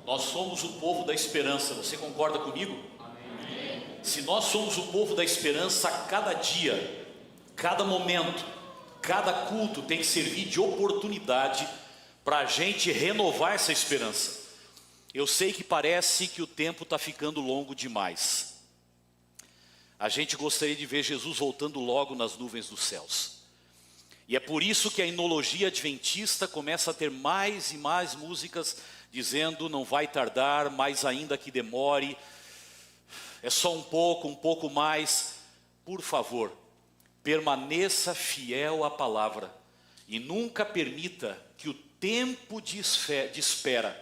Nós somos o povo da esperança, você concorda comigo? Amém. Se nós somos o povo da esperança, cada dia, cada momento, cada culto tem que servir de oportunidade para a gente renovar essa esperança. Eu sei que parece que o tempo está ficando longo demais. A gente gostaria de ver Jesus voltando logo nas nuvens dos céus. E é por isso que a enologia adventista começa a ter mais e mais músicas dizendo: não vai tardar, mais ainda que demore, é só um pouco mais. Por favor, permaneça fiel à palavra e nunca permita que o tempo de espera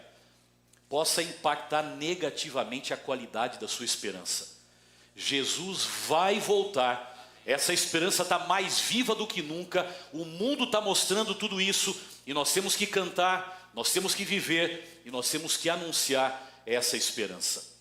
possa impactar negativamente a qualidade da sua esperança. Jesus vai voltar. Essa esperança está mais viva do que nunca. O mundo está mostrando tudo isso. E nós temos que cantar, nós temos que viver e nós temos que anunciar essa esperança.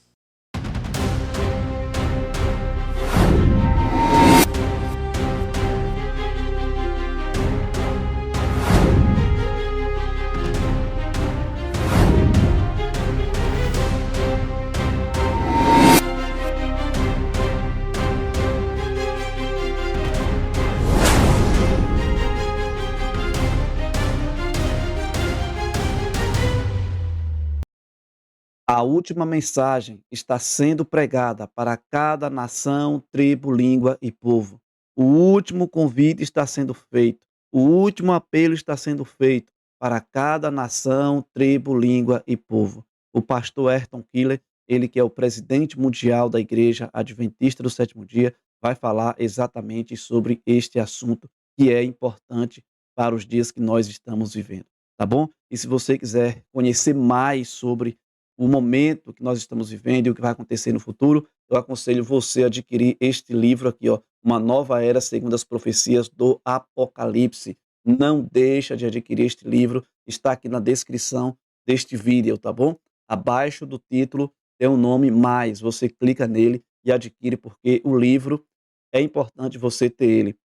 A última mensagem está sendo pregada para cada nação, tribo, língua e povo. O último convite está sendo feito. O último apelo está sendo feito para cada nação, tribo, língua e povo. O pastor Ayrton Killer, ele que é o presidente mundial da Igreja Adventista do Sétimo Dia, vai falar exatamente sobre este assunto que é importante para os dias que nós estamos vivendo, tá bom? E se você quiser conhecer mais sobre o momento que nós estamos vivendo e o que vai acontecer no futuro, eu aconselho você a adquirir este livro aqui, ó, Uma Nova Era segundo as Profecias do Apocalipse. Não deixa de adquirir este livro, está aqui na descrição deste vídeo, tá bom? Abaixo do título tem o nome mais, você clica nele e adquire, porque o livro é importante você ter ele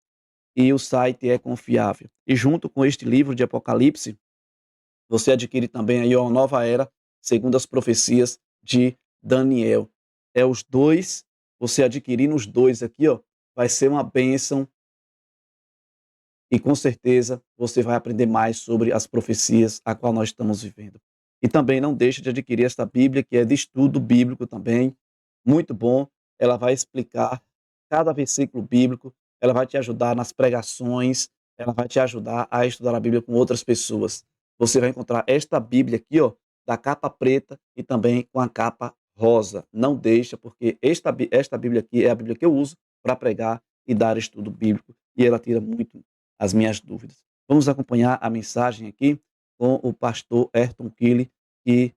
e o site é confiável. E junto com este livro de Apocalipse, você adquire também aí Uma Nova Era segundo as profecias de Daniel. É os dois, você adquirindo os dois aqui, ó, vai ser uma bênção e com certeza você vai aprender mais sobre as profecias a qual nós estamos vivendo. E também não deixe de adquirir esta Bíblia, que é de estudo bíblico também, muito bom. Ela vai explicar cada versículo bíblico, ela vai te ajudar nas pregações, ela vai te ajudar a estudar a Bíblia com outras pessoas. Você vai encontrar esta Bíblia aqui, ó, da capa preta e também com a capa rosa. Não deixa, porque esta Bíblia aqui é a Bíblia que eu uso para pregar e dar estudo bíblico, e ela tira muito as minhas dúvidas. Vamos acompanhar a mensagem aqui com o pastor Ayrton Killer, que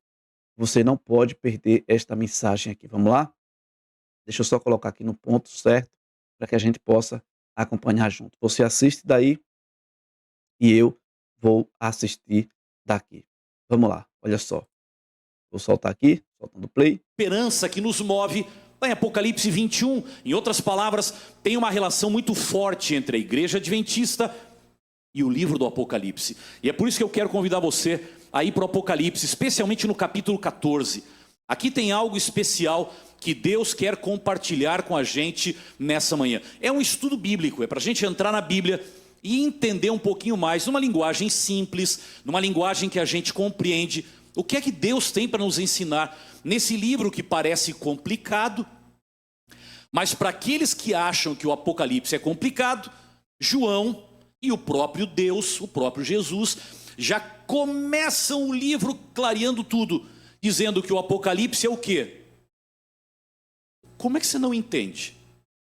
você não pode perder esta mensagem aqui. Vamos lá? Deixa eu só colocar aqui no ponto certo para que a gente possa acompanhar junto. Você assiste daí e eu vou assistir daqui. Vamos lá, olha só. Vou soltar aqui, soltando play. Esperança que nos move, lá em Apocalipse 21, em outras palavras, tem uma relação muito forte entre a Igreja Adventista e o livro do Apocalipse. E é por isso que eu quero convidar você a ir para o Apocalipse, especialmente no capítulo 14. Aqui tem algo especial que Deus quer compartilhar com a gente nessa manhã. É um estudo bíblico, é para a gente entrar na Bíblia e entender um pouquinho mais, numa linguagem simples, numa linguagem que a gente compreende, o que é que Deus tem para nos ensinar nesse livro que parece complicado, mas para aqueles que acham que o Apocalipse é complicado, João e o próprio Deus, o próprio Jesus, já começam o livro clareando tudo, dizendo que o Apocalipse é o quê? Como é que você não entende?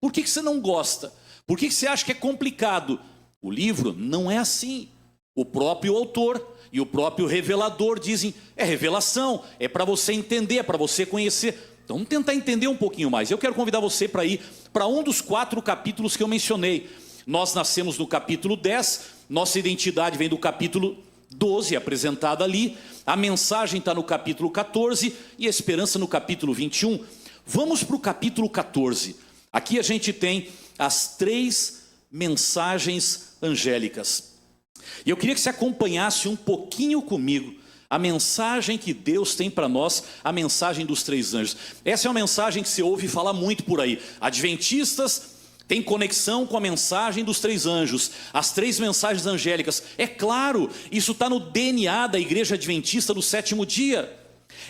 Por que você não gosta? Por que você acha que é complicado? O livro não é assim. O próprio autor e o próprio revelador dizem, é revelação, é para você entender, é para você conhecer. Então vamos tentar entender um pouquinho mais. Eu quero convidar você para ir para um dos 4 capítulos que eu mencionei. Nós nascemos no capítulo 10, nossa identidade vem do capítulo 12, apresentada ali. A mensagem está no capítulo 14 e a esperança no capítulo 21. Vamos para o capítulo 14. Aqui a gente tem as 3 mensagens angélicas. E eu queria que você acompanhasse um pouquinho comigo A mensagem que Deus tem para nós, a mensagem dos três anjos. Essa é uma mensagem que você ouve falar muito por aí. Adventistas têm conexão com a mensagem dos três anjos, as três mensagens angélicas. É claro, isso está no DNA da igreja adventista do sétimo dia.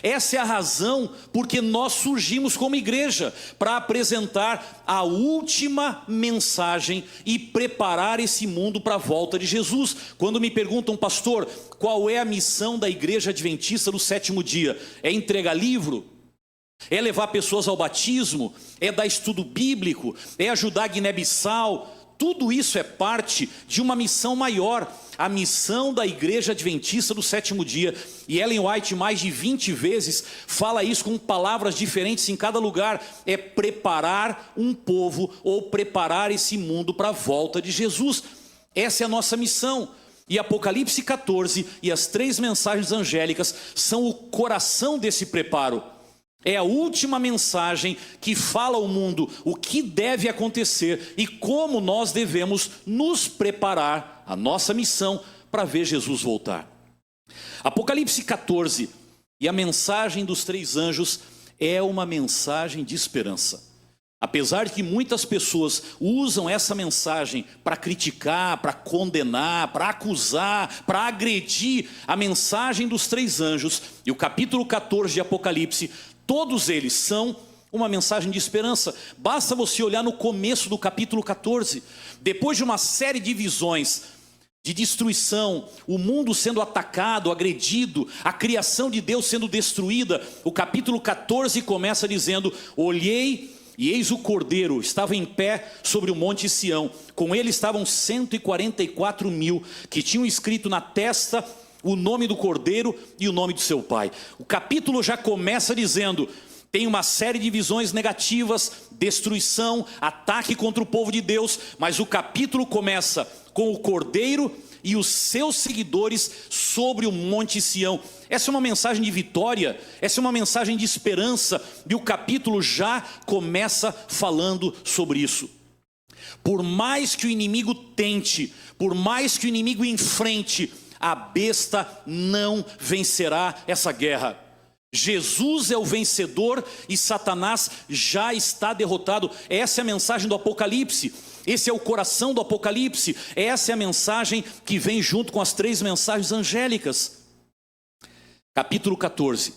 Essa é a razão porque nós surgimos como igreja, para apresentar a última mensagem e preparar esse mundo para a volta de Jesus. Quando me perguntam, pastor, qual é a missão da igreja adventista do sétimo dia? É entregar livro? É levar pessoas ao batismo? É dar estudo bíblico? É ajudar a Guiné-Bissau? Tudo isso é parte de uma missão maior, a missão da igreja adventista do sétimo dia. E Ellen White mais de 20 vezes fala isso com palavras diferentes em cada lugar. É preparar um povo ou preparar esse mundo para a volta de Jesus. Essa é a nossa missão. E Apocalipse 14 e as três mensagens angélicas são o coração desse preparo. É a última mensagem que fala ao mundo o que deve acontecer e como nós devemos nos preparar, a nossa missão, para ver Jesus voltar. Apocalipse 14 e a mensagem dos três anjos é uma mensagem de esperança. Apesar de que muitas pessoas usam essa mensagem para criticar, para condenar, para acusar, para agredir a mensagem dos três anjos, e o capítulo 14 de Apocalipse, todos eles são uma mensagem de esperança. Basta você olhar no começo do capítulo 14. Depois de uma série de visões de destruição, o mundo sendo atacado, agredido, a criação de Deus sendo destruída, o capítulo 14 começa dizendo: olhei e eis o Cordeiro, estava em pé sobre o monte Sião. Com ele estavam 144 mil, que tinham escrito na testa o nome do Cordeiro e o nome do seu pai. O capítulo já começa dizendo: tem uma série de visões negativas, destruição, ataque contra o povo de Deus. Mas o capítulo começa com o Cordeiro e os seus seguidores sobre o monte Sião. Essa é uma mensagem de vitória, essa é uma mensagem de esperança. E o capítulo já começa falando sobre isso. Por mais que o inimigo tente, por mais que o inimigo enfrente, a besta não vencerá essa guerra. Jesus é o vencedor e Satanás já está derrotado. Essa é a mensagem do Apocalipse. Esse é o coração do Apocalipse. Essa é a mensagem que vem junto com as três mensagens angélicas. Capítulo 14.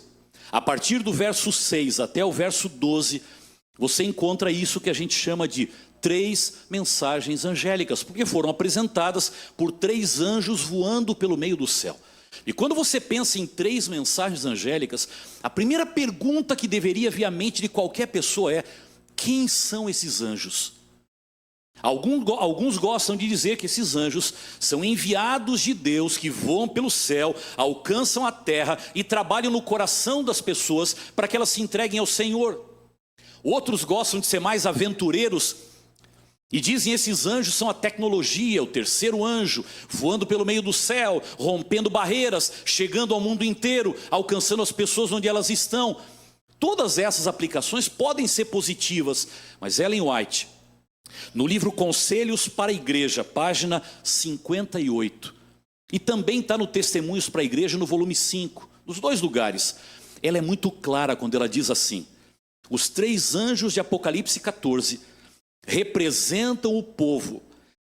A partir do verso 6 até o verso 12, você encontra isso que a gente chama de três mensagens angélicas, porque foram apresentadas por três anjos voando pelo meio do céu. E quando você pensa em três mensagens angélicas, a primeira pergunta que deveria vir à mente de qualquer pessoa é: quem são esses anjos? Alguns gostam de dizer que esses anjos são enviados de Deus, que voam pelo céu, alcançam a terra e trabalham no coração das pessoas para que elas se entreguem ao Senhor. Outros gostam de ser mais aventureiros e dizem: esses anjos são a tecnologia, o terceiro anjo, voando pelo meio do céu, rompendo barreiras, chegando ao mundo inteiro, alcançando as pessoas onde elas estão. Todas essas aplicações podem ser positivas, mas Ellen White, no livro Conselhos para a Igreja, página 58, e também está no Testemunhos para a Igreja, no volume 5, nos dois lugares, ela é muito clara quando ela diz assim: os três anjos de Apocalipse 14 representam o povo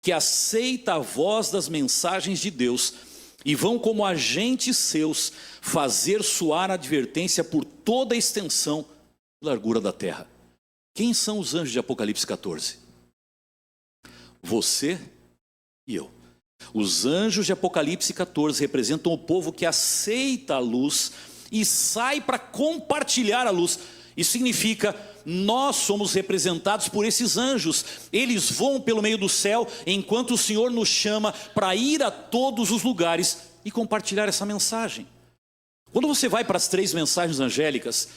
que aceita a voz das mensagens de Deus e vão como agentes seus fazer soar a advertência por toda a extensão e largura da terra. Quem são os anjos de Apocalipse 14? Você e eu. Os anjos de Apocalipse 14 representam o povo que aceita a luz e sai para compartilhar a luz. Isso significa, nós somos representados por esses anjos. Eles voam pelo meio do céu, enquanto o Senhor nos chama para ir a todos os lugares e compartilhar essa mensagem. Quando você vai para as três mensagens angélicas,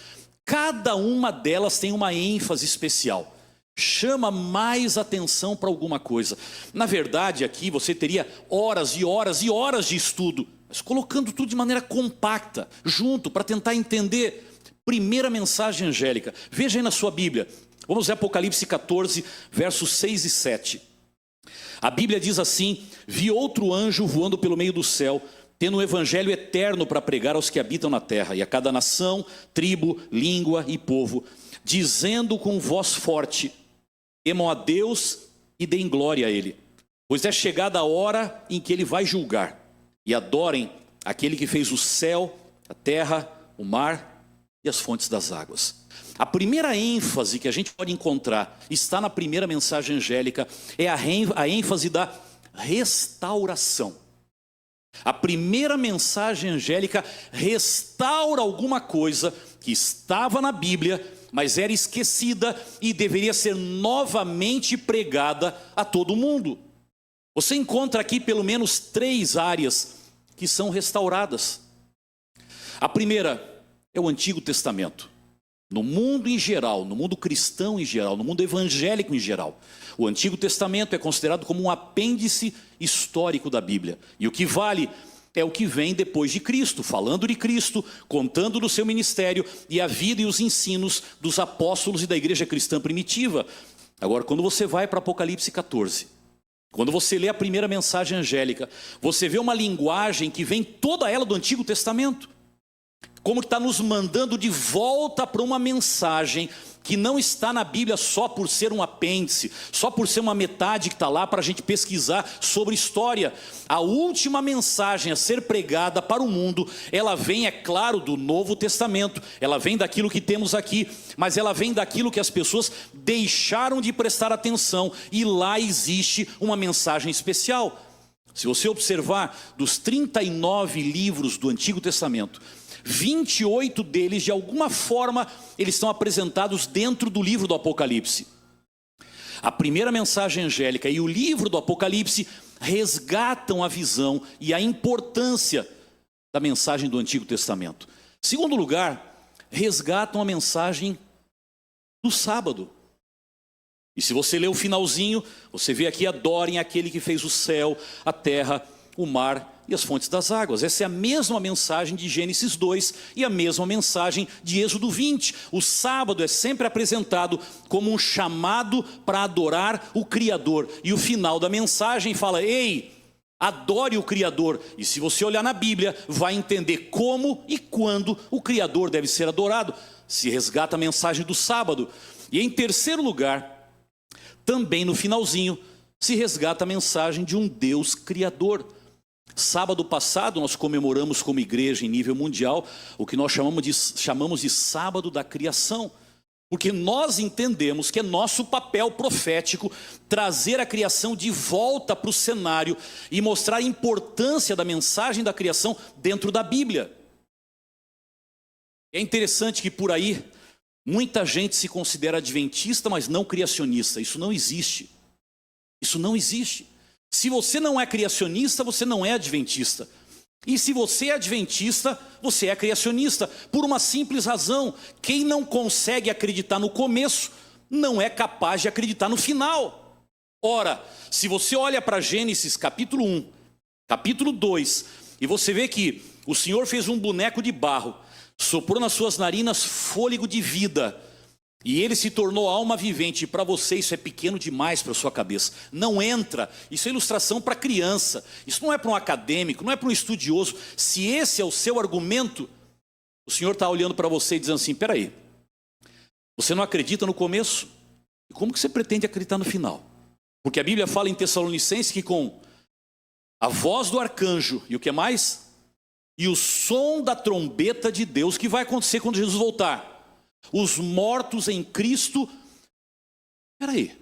cada uma delas tem uma ênfase especial. Chama mais atenção para alguma coisa. Na verdade, aqui você teria horas e horas e horas de estudo, mas colocando tudo de maneira compacta, junto, para tentar entender. Primeira mensagem angélica, veja aí na sua Bíblia, vamos ver Apocalipse 14, versos 6 e 7. A Bíblia diz assim: vi outro anjo voando pelo meio do céu, tendo um evangelho eterno para pregar aos que habitam na terra, e a cada nação, tribo, língua e povo, dizendo com voz forte: temam a Deus e deem glória a Ele, pois é chegada a hora em que Ele vai julgar, e adorem aquele que fez o céu, a terra, o mar e as fontes das águas. A primeira ênfase que a gente pode encontrar está na primeira mensagem angélica, é a ênfase da restauração. A primeira mensagem angélica restaura alguma coisa que estava na Bíblia, mas era esquecida e deveria ser novamente pregada a todo mundo. Você encontra aqui pelo menos 3 áreas que são restauradas. A primeira é o Antigo Testamento. No mundo em geral, no mundo cristão em geral, no mundo evangélico em geral, o Antigo Testamento é considerado como um apêndice histórico da Bíblia. E o que vale é o que vem depois de Cristo, falando de Cristo, contando do seu ministério e a vida e os ensinos dos apóstolos e da igreja cristã primitiva. Agora, quando você vai para Apocalipse 14, quando você lê a primeira mensagem angélica, você vê uma linguagem que vem toda ela do Antigo Testamento, como que está nos mandando de volta para uma mensagem que não está na Bíblia só por ser um apêndice, só por ser uma metade que está lá para a gente pesquisar sobre história. A última mensagem a ser pregada para o mundo, ela vem, é claro, do Novo Testamento, ela vem daquilo que temos aqui, mas ela vem daquilo que as pessoas deixaram de prestar atenção, e lá existe uma mensagem especial. Se você observar, dos 39 livros do Antigo Testamento, 28 deles, de alguma forma, eles estão apresentados dentro do livro do Apocalipse. A primeira mensagem angélica e o livro do Apocalipse resgatam a visão e a importância da mensagem do Antigo Testamento. Segundo lugar, resgatam a mensagem do sábado. E se você ler o finalzinho, você vê aqui: adorem aquele que fez o céu, a terra, o mar e as fontes das águas. Essa é a mesma mensagem de Gênesis 2 e a mesma mensagem de Êxodo 20. O sábado é sempre apresentado como um chamado para adorar o Criador. E o final da mensagem fala: ei, adore o Criador. E se você olhar na Bíblia, vai entender como e quando o Criador deve ser adorado. Se resgata a mensagem do sábado. E em terceiro lugar, também no finalzinho, se resgata a mensagem de um Deus Criador. Sábado passado nós comemoramos como igreja em nível mundial o que nós chamamos de sábado da criação, porque nós entendemos que é nosso papel profético trazer a criação de volta para o cenário e mostrar a importância da mensagem da criação dentro da Bíblia. É interessante que por aí muita gente se considera adventista, mas não criacionista. Isso não existe. Isso não existe. Se você não é criacionista, você não é adventista. E se você é adventista, você é criacionista. Por uma simples razão: quem não consegue acreditar no começo, não é capaz de acreditar no final. Ora, se você olha para Gênesis capítulo 1, capítulo 2, e você vê que o Senhor fez um boneco de barro, soprou nas suas narinas fôlego de vida, e ele se tornou alma vivente. E para você isso é pequeno demais para a sua cabeça. Não entra. Isso é ilustração para criança. Isso não é para um acadêmico, não é para um estudioso. Se esse é o seu argumento, o Senhor está olhando para você e dizendo assim: peraí, você não acredita no começo? E como que você pretende acreditar no final? Porque a Bíblia fala em Tessalonicenses que com a voz do arcanjo e o que mais? E o som da trombeta de Deus, que vai acontecer quando Jesus voltar? Os mortos em Cristo. Peraí,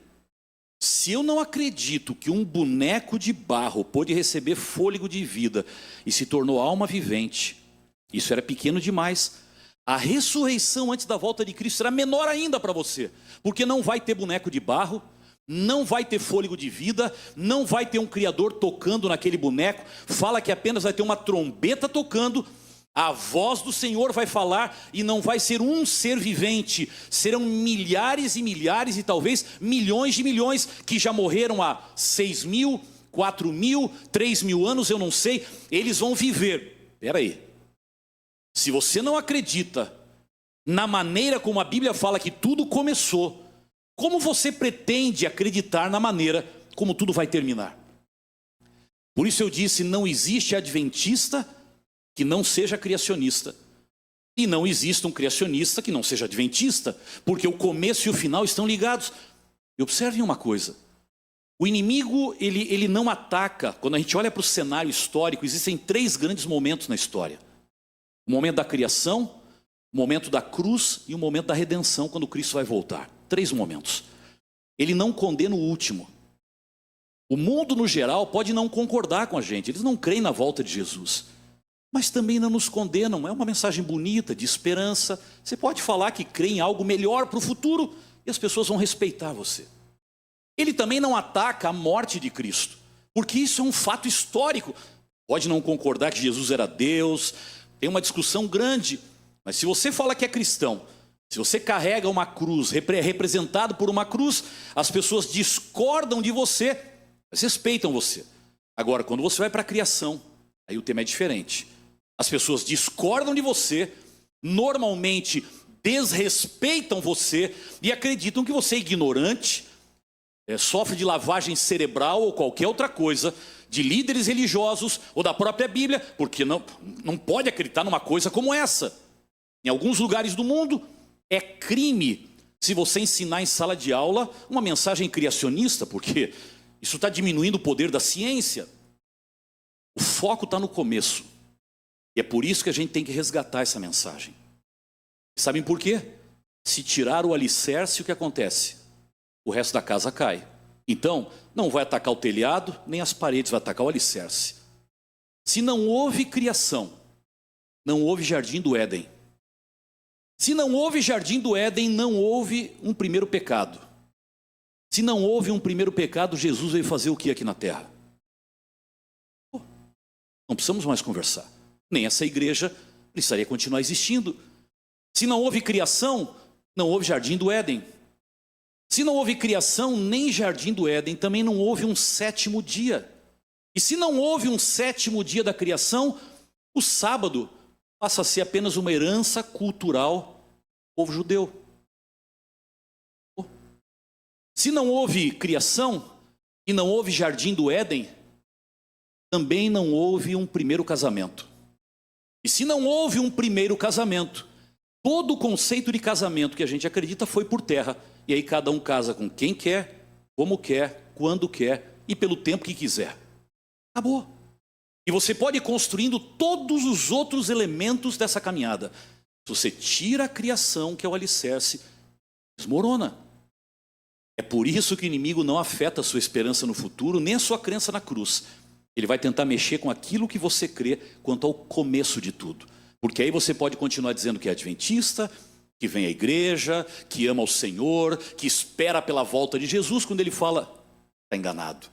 se eu não acredito que um boneco de barro pôde receber fôlego de vida e se tornou alma vivente, isso era pequeno demais. A ressurreição antes da volta de Cristo será menor ainda para você, porque não vai ter boneco de barro, não vai ter fôlego de vida, não vai ter um criador tocando naquele boneco. Fala que apenas vai ter uma trombeta tocando. A voz do Senhor vai falar e não vai ser um ser vivente. Serão milhares e milhares e talvez milhões de milhões que já morreram há 6.000, 4.000, 3.000 anos, eu não sei. Eles vão viver. Espera aí. Se você não acredita na maneira como a Bíblia fala que tudo começou, como você pretende acreditar na maneira como tudo vai terminar? Por isso eu disse, não existe adventista que não seja criacionista. E não existe um criacionista que não seja adventista, porque o começo e o final estão ligados. E observem uma coisa, o inimigo ele não ataca. Quando a gente olha para o cenário histórico, existem 3 grandes momentos na história. O momento da criação, o momento da cruz e o momento da redenção, quando Cristo vai voltar. 3 momentos. Ele não condena o último. O mundo no geral pode não concordar com a gente, eles não creem na volta de Jesus. Mas também não nos condenam, é uma mensagem bonita, de esperança. Você pode falar que crê em algo melhor para o futuro e as pessoas vão respeitar você. Ele também não ataca a morte de Cristo, porque isso é um fato histórico. Pode não concordar que Jesus era Deus, tem uma discussão grande, mas se você fala que é cristão, se você carrega uma cruz, representado por uma cruz, as pessoas discordam de você, mas respeitam você. Agora, quando você vai para a criação, aí o tema é diferente. As pessoas discordam de você, normalmente desrespeitam você e acreditam que você é ignorante, sofre de lavagem cerebral ou qualquer outra coisa, de líderes religiosos ou da própria Bíblia, porque não pode acreditar numa coisa como essa. Em alguns lugares do mundo, é crime se você ensinar em sala de aula uma mensagem criacionista, porque isso está diminuindo o poder da ciência. O foco está no começo. E é por isso que a gente tem que resgatar essa mensagem. Sabem por quê? Se tirar o alicerce, o que acontece? O resto da casa cai. Então, não vai atacar o telhado, nem as paredes, vai atacar o alicerce. Se não houve criação, não houve jardim do Éden. Se não houve jardim do Éden, não houve um primeiro pecado. Se não houve um primeiro pecado, Jesus veio fazer o que aqui na terra? Não precisamos mais conversar. Nem essa igreja precisaria continuar existindo. Se não houve criação, não houve jardim do Éden. Se não houve criação, nem jardim do Éden, também não houve um 7º dia. E se não houve um 7º dia da criação, o sábado passa a ser apenas uma herança cultural do povo judeu. Se não houve criação e não houve jardim do Éden, também não houve um primeiro casamento. E se não houve um primeiro casamento, todo o conceito de casamento que a gente acredita foi por terra. E aí cada um casa com quem quer, como quer, quando quer e pelo tempo que quiser. Acabou. E você pode ir construindo todos os outros elementos dessa caminhada. Se você tira a criação, que é o alicerce, desmorona. É por isso que o inimigo não afeta a sua esperança no futuro, nem a sua crença na cruz. Ele vai tentar mexer com aquilo que você crê quanto ao começo de tudo. Porque aí você pode continuar dizendo que é adventista, que vem à igreja, que ama o Senhor, que espera pela volta de Jesus, quando ele fala, está enganado.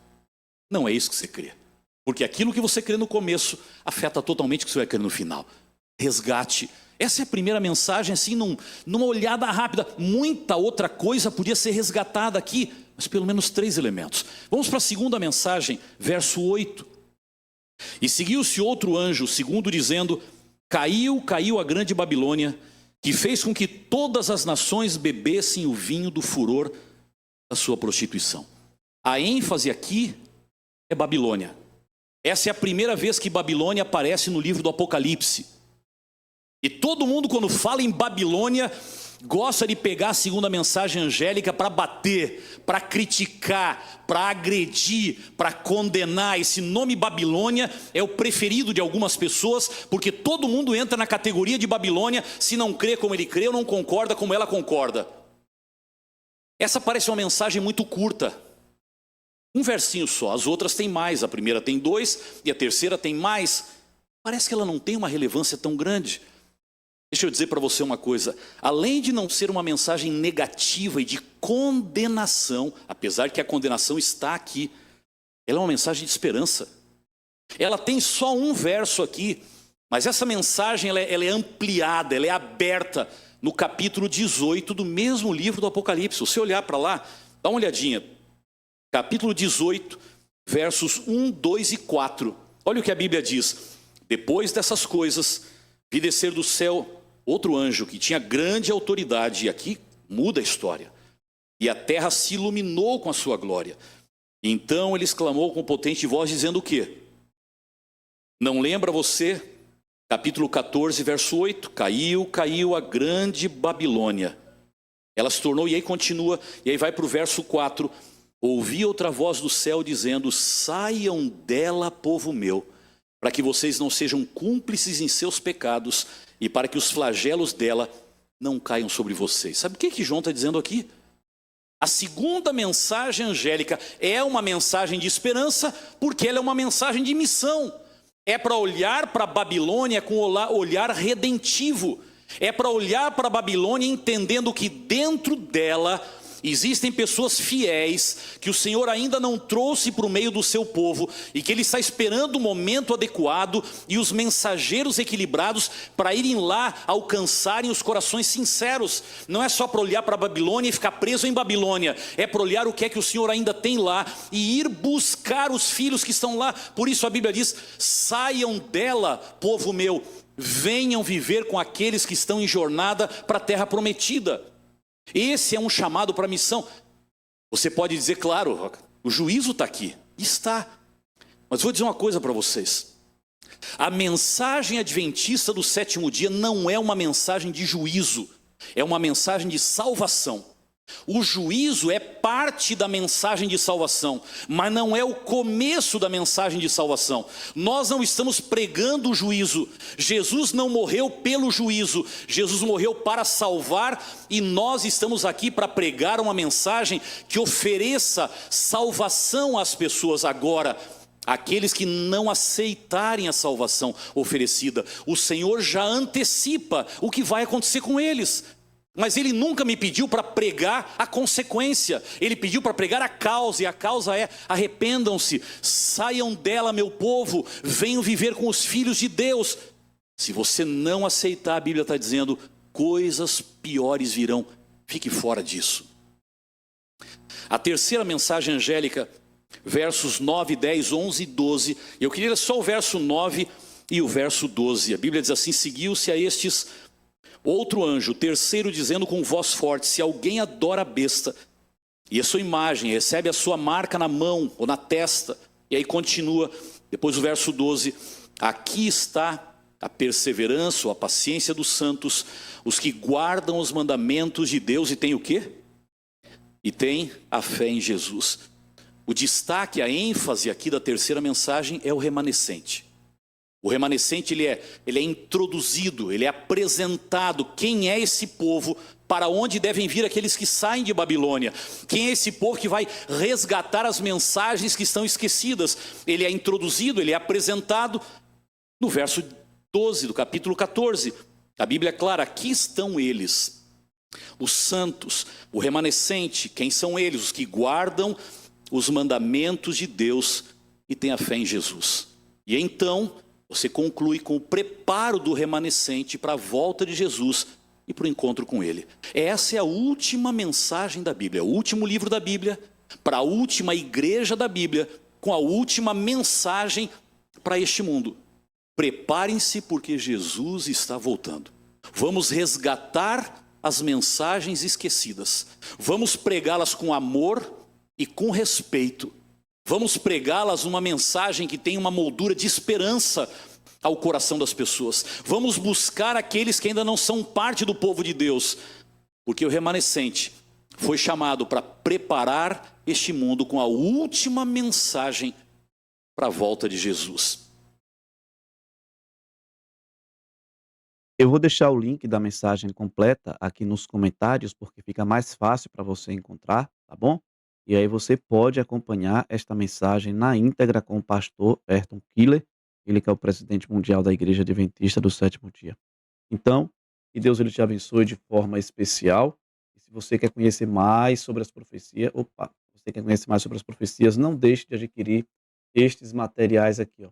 Não é isso que você crê. Porque aquilo que você crê no começo afeta totalmente o que você vai crer no final. Resgate. Essa é a primeira mensagem, assim, numa olhada rápida. Muita outra coisa podia ser resgatada aqui, mas pelo menos 3 elementos. Vamos para a segunda mensagem, verso 8. E seguiu-se outro anjo, segundo dizendo, caiu a grande Babilônia, que fez com que todas as nações bebessem o vinho do furor da sua prostituição. A ênfase aqui é Babilônia. Essa é a primeira vez que Babilônia aparece no livro do Apocalipse. E todo mundo, quando fala em Babilônia, gosta de pegar a segunda mensagem angélica para bater, para criticar, para agredir, para condenar. Esse nome Babilônia é o preferido de algumas pessoas, porque todo mundo entra na categoria de Babilônia, se não crê como ele crê ou não concorda como ela concorda. Essa parece uma mensagem muito curta. Um versinho só, as outras têm mais. A primeira tem 2 e a terceira tem mais. Parece que ela não tem uma relevância tão grande. Deixa eu dizer para você uma coisa, além de não ser uma mensagem negativa e de condenação, apesar que a condenação está aqui, ela é uma mensagem de esperança. Ela tem só um verso aqui, mas essa mensagem ela é ampliada, ela é aberta no capítulo 18 do mesmo livro do Apocalipse. Se você olhar para lá, dá uma olhadinha. Capítulo 18, versos 1, 2 e 4. Olha o que a Bíblia diz. Depois dessas coisas, vi descer do céu outro anjo que tinha grande autoridade, e aqui muda a história. E a terra se iluminou com a sua glória. Então ele exclamou com potente voz, dizendo o quê? Não lembra você? Capítulo 14, verso 8. Caiu a grande Babilônia. Ela se tornou, e aí continua, e aí vai para o verso 4. Ouvi outra voz do céu dizendo: saiam dela, povo meu, para que vocês não sejam cúmplices em seus pecados e para que os flagelos dela não caiam sobre vocês. Sabe o que João está dizendo aqui? A segunda mensagem angélica é uma mensagem de esperança, porque ela é uma mensagem de missão. É para olhar para a Babilônia com olhar redentivo. É para olhar para a Babilônia entendendo que dentro dela existem pessoas fiéis que o Senhor ainda não trouxe para o meio do seu povo e que Ele está esperando o momento adequado e os mensageiros equilibrados para irem lá alcançarem os corações sinceros. Não é só para olhar para a Babilônia e ficar preso em Babilônia, é para olhar o que é que o Senhor ainda tem lá e ir buscar os filhos que estão lá. Por isso a Bíblia diz: saiam dela, povo meu, venham viver com aqueles que estão em jornada para a terra prometida. Esse é um chamado para a missão. Você pode dizer, claro, o juízo está aqui. Está. Mas vou dizer uma coisa para vocês. A mensagem adventista do sétimo dia não é uma mensagem de juízo. É uma mensagem de salvação. O juízo é parte da mensagem de salvação, mas não é o começo da mensagem de salvação. Nós não estamos pregando o juízo. Jesus não morreu pelo juízo. Jesus morreu para salvar e nós estamos aqui para pregar uma mensagem que ofereça salvação às pessoas agora. Aqueles que não aceitarem a salvação oferecida, o Senhor já antecipa o que vai acontecer com eles. Mas Ele nunca me pediu para pregar a consequência. Ele pediu para pregar a causa, e a causa é: arrependam-se, saiam dela, meu povo, venham viver com os filhos de Deus. Se você não aceitar, a Bíblia está dizendo, coisas piores virão. Fique fora disso. A terceira mensagem angélica, versos 9, 10, 11 e 12. Eu queria ler só o verso 9 e o verso 12. A Bíblia diz assim: seguiu-se a estes outro anjo, terceiro, dizendo com voz forte: se alguém adora a besta e a sua imagem, recebe a sua marca na mão ou na testa. E aí continua, depois o verso 12: aqui está a perseverança ou a paciência dos santos, os que guardam os mandamentos de Deus e têm o quê? E têm a fé em Jesus. O destaque, a ênfase aqui da terceira mensagem é o remanescente. O remanescente ele é introduzido, ele é apresentado. Quem é esse povo? Para onde devem vir aqueles que saem de Babilônia? Quem é esse povo que vai resgatar as mensagens que estão esquecidas? Ele é introduzido, ele é apresentado no verso 12 do capítulo 14. A Bíblia é clara: aqui estão eles, os santos, o remanescente. Quem são eles? Os que guardam os mandamentos de Deus e têm a fé em Jesus. E então você conclui com o preparo do remanescente para a volta de Jesus e para o encontro com Ele. Essa é a última mensagem da Bíblia, o último livro da Bíblia, para a última igreja da Bíblia, com a última mensagem para este mundo. Preparem-se porque Jesus está voltando. Vamos resgatar as mensagens esquecidas. Vamos pregá-las com amor e com respeito. Vamos pregá-las uma mensagem que tem uma moldura de esperança ao coração das pessoas. Vamos buscar aqueles que ainda não são parte do povo de Deus, porque o remanescente foi chamado para preparar este mundo com a última mensagem para a volta de Jesus. Eu vou deixar o link da mensagem completa aqui nos comentários, porque fica mais fácil para você encontrar, tá bom? E aí você pode acompanhar esta mensagem na íntegra com o pastor Ayrton Killer, ele que é o presidente mundial da Igreja Adventista do Sétimo Dia. Então, que Deus ele te abençoe de forma especial. E se você quer conhecer mais sobre as profecias, não deixe de adquirir estes materiais aqui, ó.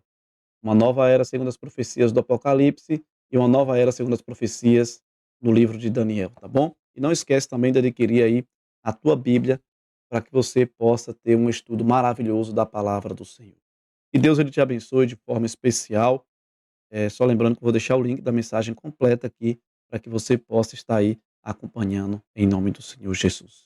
Uma nova era segundo as profecias do Apocalipse e uma nova era segundo as profecias no livro de Daniel, tá bom? E não esquece também de adquirir aí a tua Bíblia para que você possa ter um estudo maravilhoso da palavra do Senhor. Que Deus ele te abençoe de forma especial. Só lembrando que eu vou deixar o link da mensagem completa aqui para que você possa estar aí acompanhando em nome do Senhor Jesus.